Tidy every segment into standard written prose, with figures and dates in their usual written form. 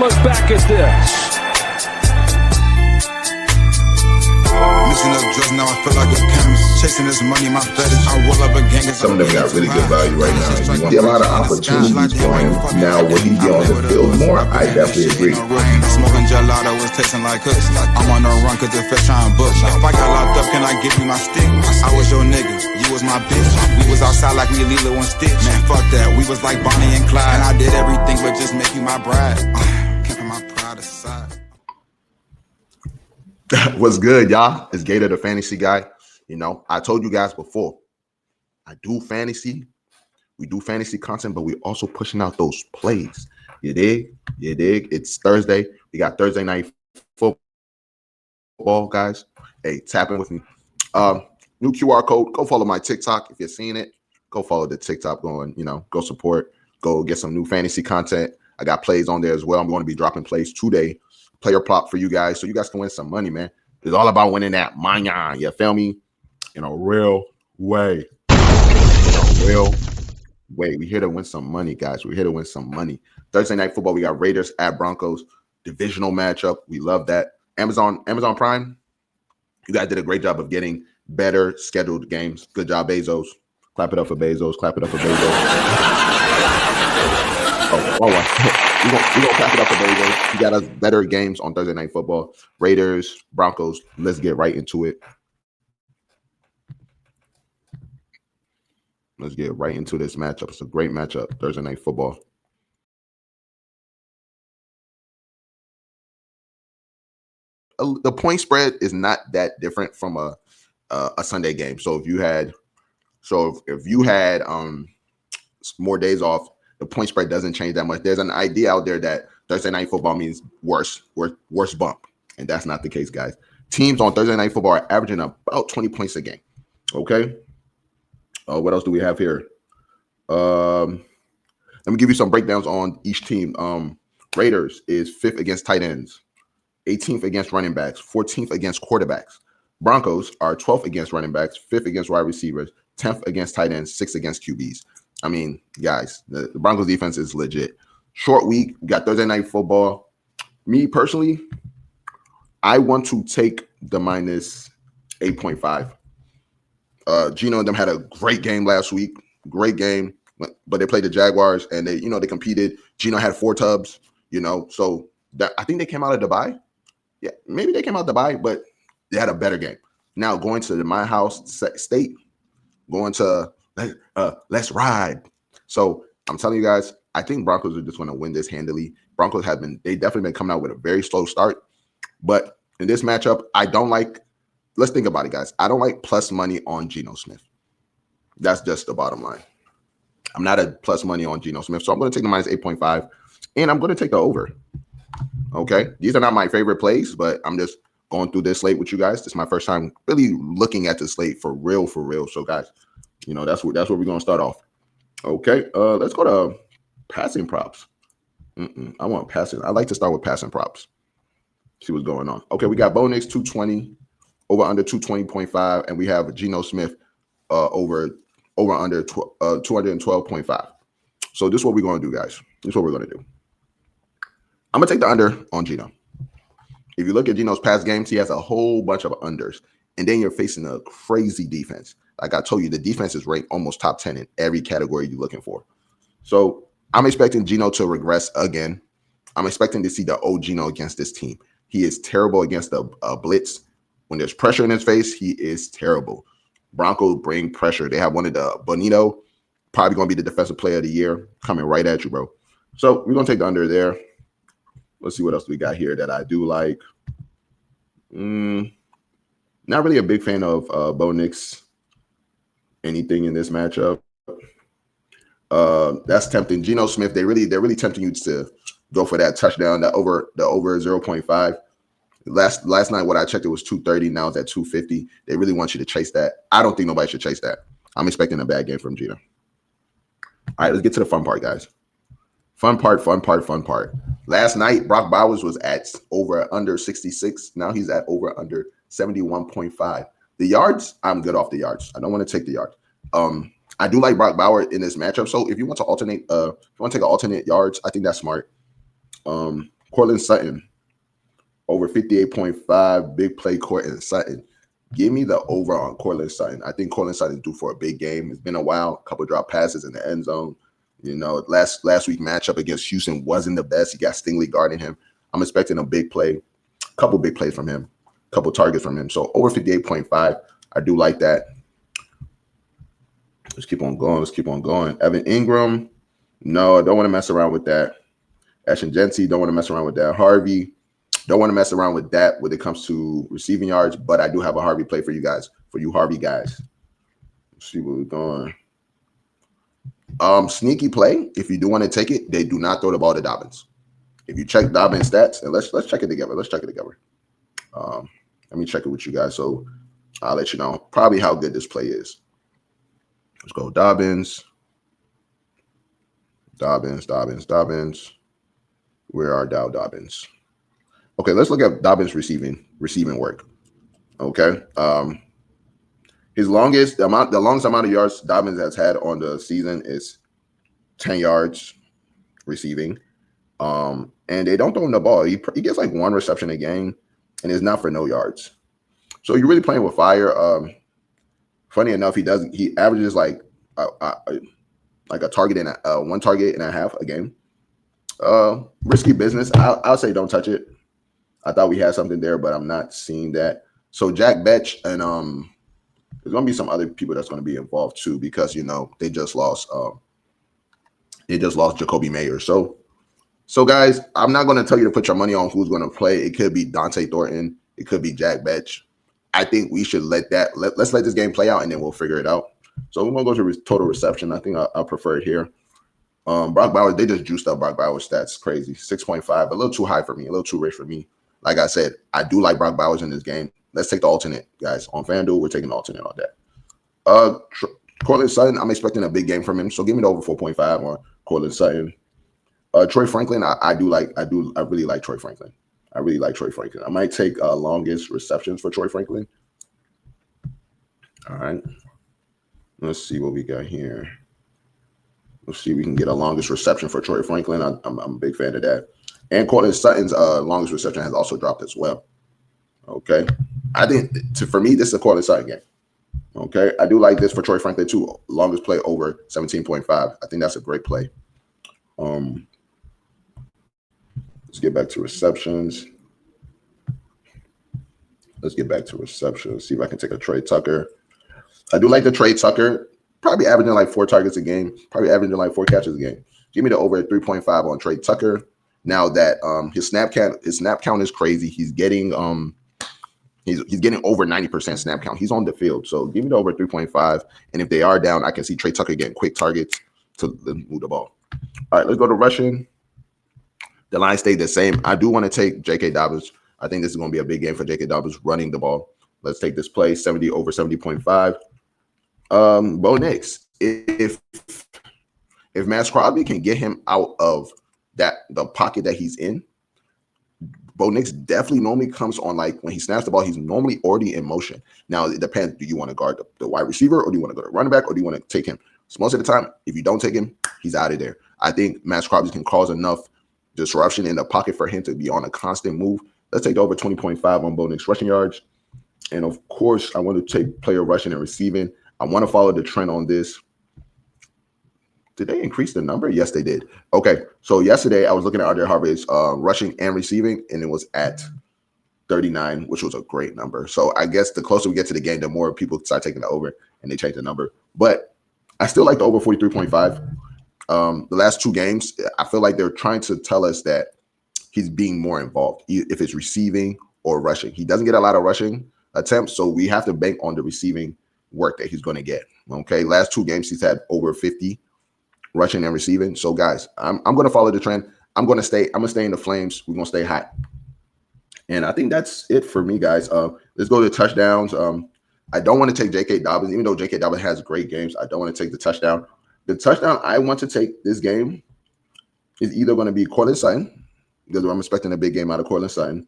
look back at this. Mixing up drugs, now I feel like a chemist. Chasing this money, my fetish. I roll up a gang. Some of them got really good value right now. You see a lot of opportunities for him. Now, will he be on the field more? I definitely agree. Smoking gelato was tasting like hooks. I'm on the run cause the fish trying bush. If I got locked up, can I give you my stick? I was your nigga, you was my bitch. We was outside like me, Lilo and Stitch. Man, fuck that, we was like Bonnie and Clyde. And I did everything but just make you my bride. Keeping my pride aside. What's good, y'all? It's Gator, the fantasy guy. You know, I told you guys before, I do fantasy. We do fantasy content, but we also pushing out those plays. You dig? You dig? It's Thursday. We got Thursday night football, guys. Hey, tap in with me. New QR code. Go follow my TikTok. If you're seeing it, go follow the TikTok. Go support. Go get some new fantasy content. I got plays on there as well. I'm going to be dropping plays today. Player prop for you guys, so you guys can win some money, man. It's all about winning that money. You feel me? In a real way. We're here to win some money, guys. We're here to win some money. Thursday night football, we got Raiders at Broncos. Divisional matchup. We love that. Amazon Prime, you guys did a great job of getting better scheduled games. Good job, Bezos. Clap it up for Bezos. Clap it up for Bezos. We're gonna clap it up for Bezos. You got us better games on Thursday night football. Raiders, Broncos. Let's get right into it. Let's get right into this matchup. It's a great matchup, Thursday night football. The point spread is not that different from a Sunday game. So if you had more days off, the point spread doesn't change that much. There's an idea out there that Thursday night football means worse bump, and that's not the case, guys. Teams on Thursday night football are averaging about 20 points a game. Okay. What else do we have here? Let me give you some breakdowns on each team. Raiders is 5th against tight ends, 18th against running backs, 14th against quarterbacks. Broncos are 12th against running backs, 5th against wide receivers, 10th against tight ends, 6th against QBs. I mean, guys, the Broncos defense is legit. Short week, we got Thursday night football. Me personally, I want to take the minus 8.5. Gino and them had a great game last week. Great game, but they played the Jaguars and they competed. Gino had 4 tubs, so I think they came out of Dubai. Yeah, maybe they came out of Dubai, but they had a better game. Now going to my house state, going to let's ride. So I'm telling you guys, I think Broncos are just going to win this handily. Broncos they definitely been coming out with a very slow start, but in this matchup, let's think about it, guys. I don't like plus money on Geno Smith. That's just the bottom line. I'm not a plus money on Geno Smith, so I'm going to take the minus 8.5, and I'm going to take the over. Okay? These are not my favorite plays, but I'm just going through this slate with you guys. This is my first time really looking at the slate for real. So, guys, that's where we're going to start off. Okay, let's go to passing props. I want passing. I like to start with passing props. See what's going on. Okay, we got Bo Nix 220. Over under 220.5, and we have Geno Smith over under 212.5. So this is what we're going to do, guys. This is what we're going to do. I'm going to take the under on Geno. If you look at Geno's past games, he has a whole bunch of unders, and then you're facing a crazy defense. Like I told you, the defense is ranked almost top 10 in every category you're looking for. So I'm expecting Geno to regress again. I'm expecting to see the old Geno against this team. He is terrible against the blitz. When there's pressure in his face, he is terrible. Broncos bring pressure. They have one of the Bonito, probably going to be the defensive player of the year, coming right at you, bro. So we're going to take the under there. Let's see what else we got here that I do like. Not really a big fan of Bo Nix. Anything in this matchup. That's tempting. Geno Smith, they're really tempting you to go for that touchdown, the over 0.5. Last night, what I checked, it was 230. Now it's at 250. They really want you to chase that. I don't think nobody should chase that. I'm expecting a bad game from Geno. All right, let's get to the fun part, guys. Fun part. Last night, Brock Bowers was at over under 66. Now he's at over under 71.5. The yards, I'm good off the yards. I don't want to take the yards. I do like Brock Bowers in this matchup. So if you want to take an alternate yards, I think that's smart. Cortland Sutton, over 58.5, big play Cortland Sutton. Give me the over on Cortland Sutton. I think Cortland Sutton is due for a big game. It's been a while, a couple drop passes in the end zone. You know, last week matchup against Houston wasn't the best. He got Stingley guarding him. I'm expecting a big play, a couple big plays from him, a couple targets from him. So over 58.5, I do like that. Let's keep on going. Evan Ingram, no, I don't want to mess around with that. Ashton Jency, don't want to mess around with that. Harvey, don't want to mess around with that when it comes to receiving yards, but I do have a Harvey play for you guys, for you Harvey guys. Let's see where we're going. Sneaky play. If you do want to take it, they do not throw the ball to Dobbins. If you check Dobbins stats, and let's check it together. Let me check it with you guys. So I'll let you know probably how good this play is. Let's go Dobbins. Where are Dobbins? Okay, let's look at Dobbins receiving work. Okay. The longest amount of yards Dobbins has had on the season is 10 yards receiving. And they don't throw him the ball. He gets like one reception a game, and it's not for no yards. So you're really playing with fire. Funny enough, he averages like a target and one target and a half a game. Risky business. I'll say don't touch it. I thought we had something there, but I'm not seeing that. So Jack Betch and there's gonna be some other people that's gonna be involved too, because you know they just lost Jacoby Mayer. So guys, I'm not gonna tell you to put your money on who's gonna play. It could be Dante Thornton, it could be Jack Betch. I think we should let's let this game play out, and then we'll figure it out. So we're gonna go to total reception. I think I prefer it here. Brock Bowers, they just juiced up Brock Bowers stats crazy. 6.5, a little too high for me, a little too rich for me. Like I said, I do like Brock Bowers in this game. Let's take the alternate, guys. On FanDuel, we're taking the alternate on that. Cortland Sutton, I'm expecting a big game from him, so give me the over 4.5 on Cortland Sutton. Troy Franklin, I really like Troy Franklin. I might take longest receptions for Troy Franklin. All right. Let's see what we got here. Let's see if we can get a longest reception for Troy Franklin. I'm a big fan of that. And Cortland Sutton's longest reception has also dropped as well. Okay. I think for me, this is a Cortland Sutton game. Okay. I do like this for Troy Franklin too. Longest play over 17.5. I think that's a great play. Let's get back to receptions. See if I can take a Trey Tucker. I do like the Trey Tucker. Probably averaging like 4 targets a game. Probably averaging like 4 catches a game. Give me the over at 3.5 on Trey Tucker. Now that his snap count is crazy. He's getting he's getting over 90% snap count. He's on the field. So give me the over 3.5. And if they are down, I can see Trey Tucker getting quick targets to move the ball. All right, let's go to rushing. The line stayed the same. I do want to take J.K. Dobbins. I think this is going to be a big game for J.K. Dobbins running the ball. Let's take this play, 70 over 70.5. Bo Nix, if Max Crosby can get him out of the pocket that he's in, Bo Nix definitely normally comes on, like when he snaps the ball, he's normally already in motion. Now it depends. Do you want to guard the wide receiver, or do you want to go to running back, or do you want to take him? So most of the time, if you don't take him, he's out of there. I think Max Crosby can cause enough disruption in the pocket for him to be on a constant move. Let's take the over 20.5 on Bo Nix rushing yards. And of course, I want to take player rushing and receiving. I want to follow the trend on this. Did they increase the number? Yes, they did. Okay, so yesterday I was looking at RJ Harvey's rushing and receiving, and it was at 39, which was a great number. So I guess the closer we get to the game, the more people start taking the over, and they change the number. But I still like the over 43.5. The last 2 games, I feel like they're trying to tell us that he's being more involved, if it's receiving or rushing. He doesn't get a lot of rushing attempts, so we have to bank on the receiving work that he's going to get. Okay, last 2 games he's had over 50 rushing and receiving. So guys, I'm going to follow the trend. I'm going to stay in the flames. We're going to stay hot. And I think that's it for me, guys. Let's go to touchdowns. I don't want to take J.K. Dobbins, even though J.K. Dobbins has great games. I don't want to take the touchdown. The touchdown I want to take this game is either going to be Cortland Sutton, because I'm expecting a big game out of Cortland Sutton.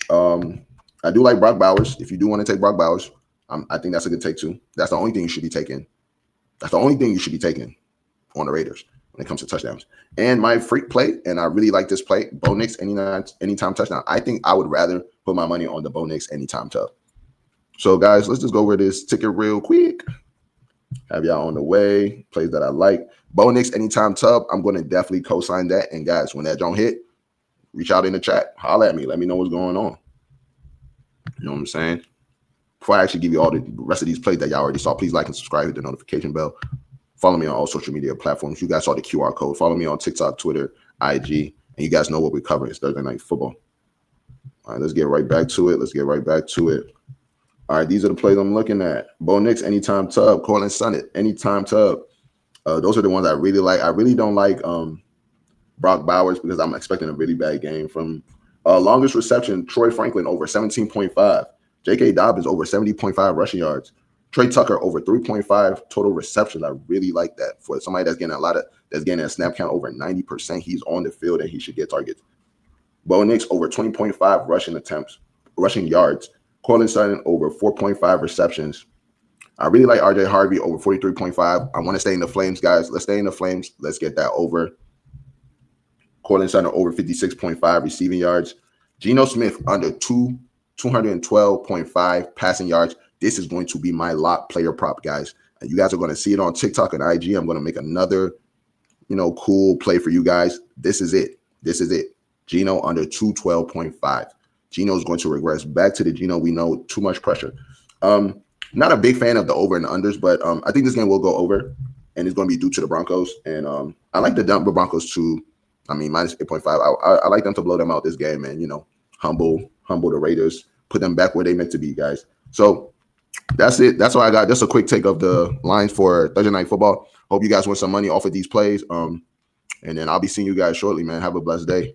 I do like Brock Bowers. If you do want to take Brock Bowers, I think that's a good take too. That's the only thing you should be taking. On the Raiders. when it comes to touchdowns. And my freak play, and I really like this play, Bo Nix anytime touchdown. I think I would rather put my money on the Bo Nix anytime tub. So, guys, let's just go over this ticket real quick. Have y'all on the way. Plays that I like. Bo Nix anytime tub. I'm going to definitely co-sign that. And, guys, when that don't hit, reach out in the chat. Holler at me. Let me know what's going on. You know what I'm saying? Before I actually give you all the rest of these plays that y'all already saw, please like and subscribe, hit the notification bell. Follow me on all social media platforms. You guys saw the QR code. Follow me on TikTok, Twitter, IG, and you guys know what we're covering. It's Thursday Night Football. All right, let's get right back to it. All right, these are the plays I'm looking at. Bo Nix, anytime tub. Cortland Sutton, anytime tub. Those are the ones I really like. I really don't like Brock Bowers because I'm expecting a really bad game from longest reception, Troy Franklin over 17.5. J.K. Dobbins over 70.5 rushing yards. Trey Tucker over 3.5 total receptions. I really like that. For somebody that's getting a snap count over 90%, he's on the field and he should get targets. Bo Nix over 20.5 rushing yards. Cortland Sutton over 4.5 receptions. I really like RJ Harvey over 43.5. I want to stay in the Flames, guys. Let's stay in the Flames. Let's get that over. Cortland Sutton over 56.5 receiving yards. Geno Smith under 212.5 passing yards. This is going to be my lock player prop, guys. And you guys are going to see it on TikTok and IG. I'm going to make another, cool play for you guys. This is it. Geno under 212.5. Geno is going to regress back to the Geno we know. Too much pressure. Not a big fan of the over and the unders, but I think this game will go over, and it's going to be due to the Broncos. And I like the Denver Broncos to, minus 8.5. I like them to blow them out this game and, humble the Raiders, put them back where they meant to be, guys. So that's it. That's all I got. Just a quick take of the lines for Thursday Night Football. Hope you guys win some money off of these plays. And then I'll be seeing you guys shortly, man. Have a blessed day.